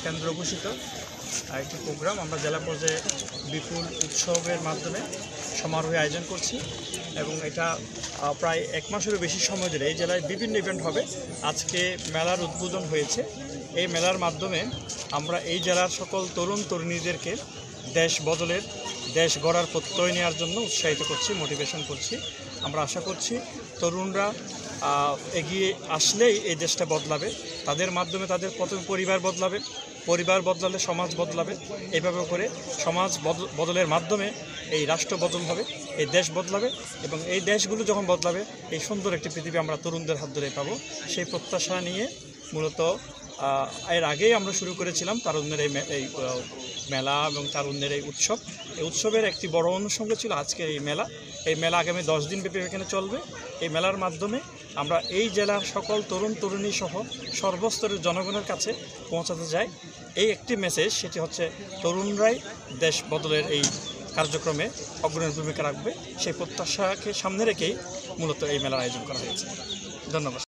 কেন্দ্র ঘোষিত একটি প্রোগ্রাম। আমরা জেলা পর্যায়ে বিপুল উৎসবের মাধ্যমে সমারোহে আয়োজন করছি এবং এটা প্রায় 1 মাসেরও বেশি সময় ধরে এই জেলায় বিভিন্ন ইভেন্ট হবে। আজকে মেলার উদ্বোধন হয়েছে। এই মেলার মাধ্যমে আমরা এই জেলার সকল তরুণ তরুণীদেরকে দেশ বদলের, দেশ গড়ার প্রত্যয় নেওয়ার জন্য উৎসাহিত করছি, মোটিভেশন করছি। আমরা আশা করছি তরুণরা এগিয়ে আসলেই এই দেশটা বদলাবে। তাদের মাধ্যমে তাদের প্রথম পরিবার বদলাবে, পরিবার বদলালে সমাজ বদলাবে। এইভাবে করে সমাজ বদলের মাধ্যমে এই রাষ্ট্র বদল হবে, এই দেশ বদলাবে এবং এই দেশগুলো যখন বদলাবে এই সুন্দর একটি পৃথিবী আমরা তরুণদের হাত ধরে পাবো। সেই প্রত্যাশা নিয়ে মূলত এর আগেই আমরা শুরু করেছিলাম তারুণ্যের এই মেলা এবং তারুণ্যের এই উৎসব। এই উৎসবের একটি বড় অনুষঙ্গ ছিল আজকের এই মেলা। এই মেলা আগামী 10 দিন ব্যাপী এখানে চলবে। এই মেলার মাধ্যমে আমরা এই জেলার সকল তরুণ তরুণী সহ সর্বস্তরের জনগণের কাছে পৌঁছাতে চাই এই একটি মেসেজ, সেটি হচ্ছে তরুণরাই দেশ বদলের এই কার্যক্রমে অগ্রণী ভূমিকা রাখবে। সেই প্রত্যাশাকে সামনে রেখেই মূলত এই মেলার আয়োজন করা হয়েছে। ধন্যবাদ।